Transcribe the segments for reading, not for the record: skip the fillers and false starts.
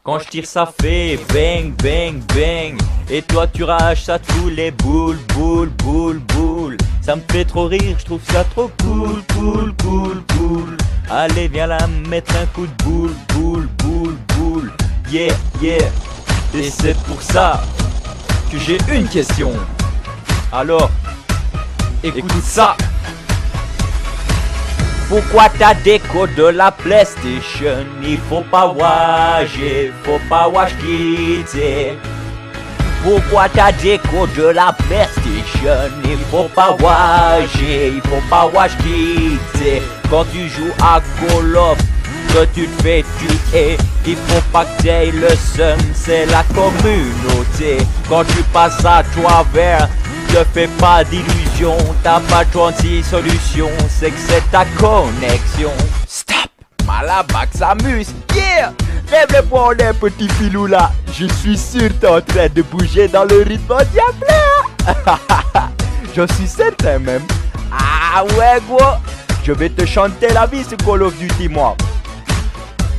Quand je tire ça fait bang bang bang. Et toi tu rages ça tous les boules. Ça me fait trop rire, je trouve ça trop cool. Allez viens là mettre un coup de boule. Yeah. Et c'est pour ça que j'ai une question. Alors, écoute ça. Pourquoi ta déco de la PlayStation, il faut pas wash quitter. Pourquoi ta déco de la PlayStation, il faut pas wash quitter. Quand tu joues à Call of, que tu te fais tuer, il faut pas que t'aies le seum, c'est la communauté. Quand tu passes à travers, te fais pas d'illusions, t'as pas 36 solutions, c'est que c'est ta connexion. Stop, Malabac s'amuse, yeah. Lève les poings les petits filous là, je suis sûr t'es en train de bouger dans le rythme diable. Je suis certain même. Ah ouais gros, je vais te chanter la vie sur Call of Duty moi.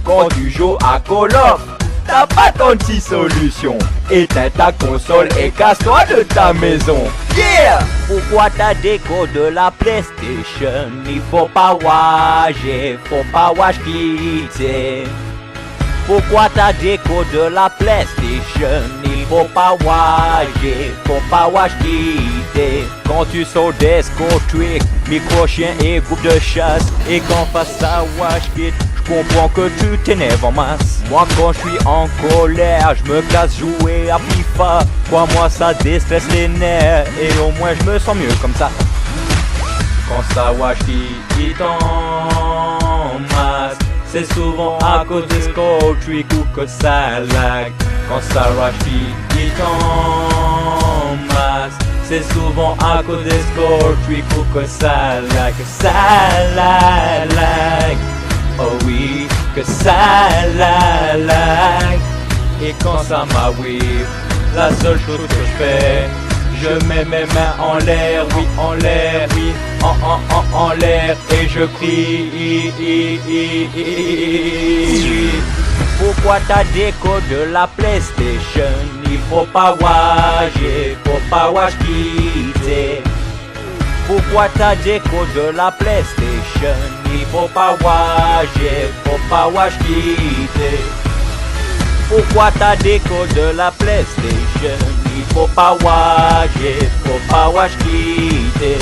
Quand tu joues à Call of, t'as pas 36 solutions. Éteins ta console et casse-toi de ta maison. Yeah! Pourquoi ta déco de la PlayStation, il faut pas wash quitter. Pourquoi ta déco de la PlayStation, il faut pas wash quitter. Quand tu sautes Desco Trick, micro chien et groupe de chasse. Et quand face à wash quitte, je comprends que tu t'énerves en masse. Moi quand je suis en colère, je me casse jouer à FIFA. Crois-moi ça déstresse les nerfs et au moins je me sens mieux comme ça. Quand ça wash quitte en masse, c'est souvent à cause des score trick ou que ça lag. Quand ça wash quitte en masse, c'est souvent à cause des score trick ou que ça lag. Oh oui, que ça lag. Et quand ça m'a whip, la seule chose que je fais, je mets mes mains en l'air, oui, en l'air, oui, en l'air, et je crie. Pourquoi ta déco de la PlayStation, il faut pas wash quitter. Pourquoi ta déco de la PlayStation, il faut pas wash quitter. Pourquoi ta déco de la PlayStation, il faut pas wash quitter.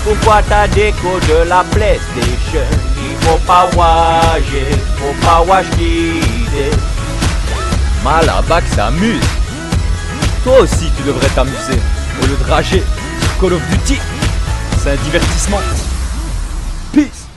Pourquoi ta déco de la PlayStation, il faut pas wash quitter. Malabac s'amuse. Toi aussi tu devrais t'amuser. Au lieu de rager, Call of Duty, c'est un divertissement. Peace.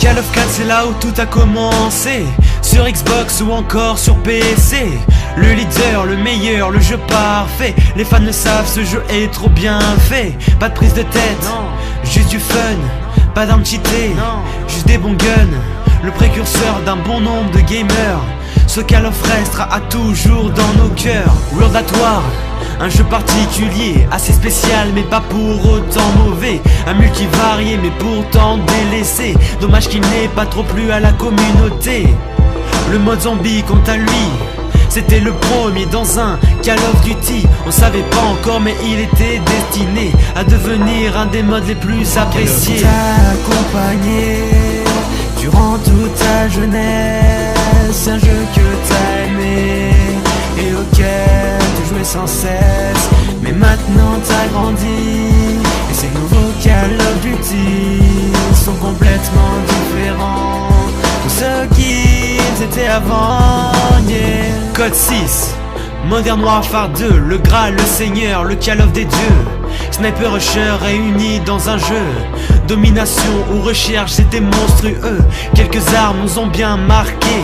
Call of 4 c'est là où tout a commencé. Sur Xbox ou encore sur PC. Le leader, le meilleur, le jeu parfait. Les fans le savent, ce jeu est trop bien fait. Pas de prise de tête, non. Juste du fun. Pas d'armes cheatées, non. Juste des bons guns. Le précurseur d'un bon nombre de gamers. Ce Call of restera à toujours dans nos cœurs. World at War, un jeu particulier, assez spécial mais pas pour autant mauvais. Un multivarié mais pourtant délaissé. Dommage qu'il n'ait pas trop plu à la communauté. Le mode zombie quant à lui, c'était le premier dans un Call of Duty. On savait pas encore mais il était destiné à devenir un des modes les plus appréciés. T'a accompagné durant toute ta jeunesse. Un jeu que t'as aimé et auquel tu jouais sans cesse. Mais maintenant t'as grandi et ces nouveaux Call of Duty sont complètement différents de ceux qu'ils étaient avant, yeah. Code 6, Modern Warfare 2, le Graal, le Seigneur, le Call of des dieux. Sniper rusher réunis dans un jeu. Domination ou recherche, c'était monstrueux. Quelques armes nous ont bien marqué.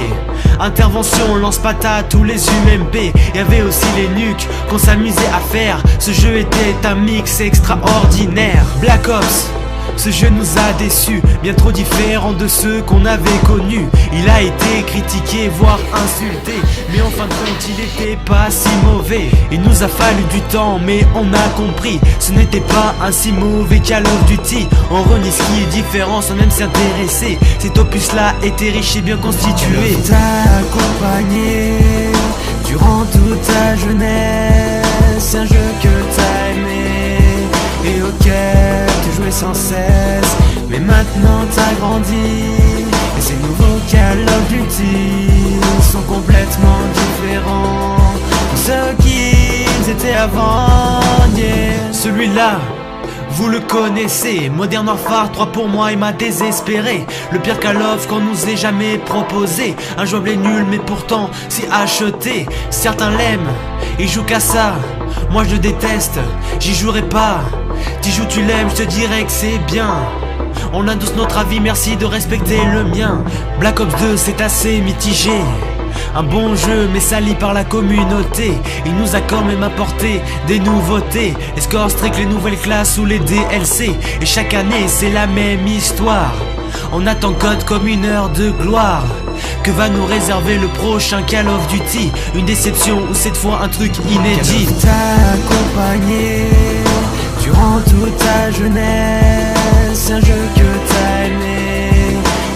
Intervention, lance-patate ou les UMP. Y'avait aussi les nuques qu'on s'amusait à faire. Ce jeu était un mix extraordinaire. Black Ops, ce jeu nous a déçus, bien trop différent de ceux qu'on avait connus. Il a été critiqué, voire insulté, mais en fin de compte il était pas si mauvais. Il nous a fallu du temps, mais on a compris, ce n'était pas un si mauvais Call of Duty. On renie ce qui est différent sans même s'y intéresser. Cet opus là était riche et bien constitué. T'a accompagné durant toute ta jeunesse, un jeu que t'as aimé et auquel tu jouais sans cesse. Mais maintenant t'as grandi et ces nouveaux Call of Duty sont complètement différents de ceux qu'ils étaient avant, yeah. Celui-là, vous le connaissez, Modern Warfare 3 pour moi il m'a désespéré. Le pire Call of qu'on nous ait jamais proposé. Injouable et nul mais pourtant si acheté. Certains l'aiment, ils jouent qu'à ça. Moi je le déteste, j'y jouerai pas. T'y joues tu l'aimes, je te dirais que c'est bien. On a tous notre avis, merci de respecter le mien. Black Ops 2 c'est assez mitigé. Un bon jeu mais sali par la communauté. Il nous a quand même apporté des nouveautés. Les scores strict, les nouvelles classes ou les DLC. Et chaque année c'est la même histoire. On attend code comme une heure de gloire. Que va nous réserver le prochain Call of Duty? Une déception ou cette fois un truc inédit? Call of t'a accompagné durant toute ta jeunesse, un jeu que t'as aimé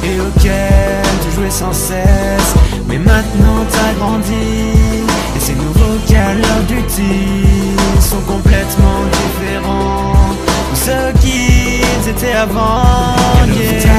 et auquel tu jouais sans cesse. Mais maintenant t'as grandi et ces nouveaux Call of Duty sont complètement différents de ceux qu'ils étaient avant, yeah.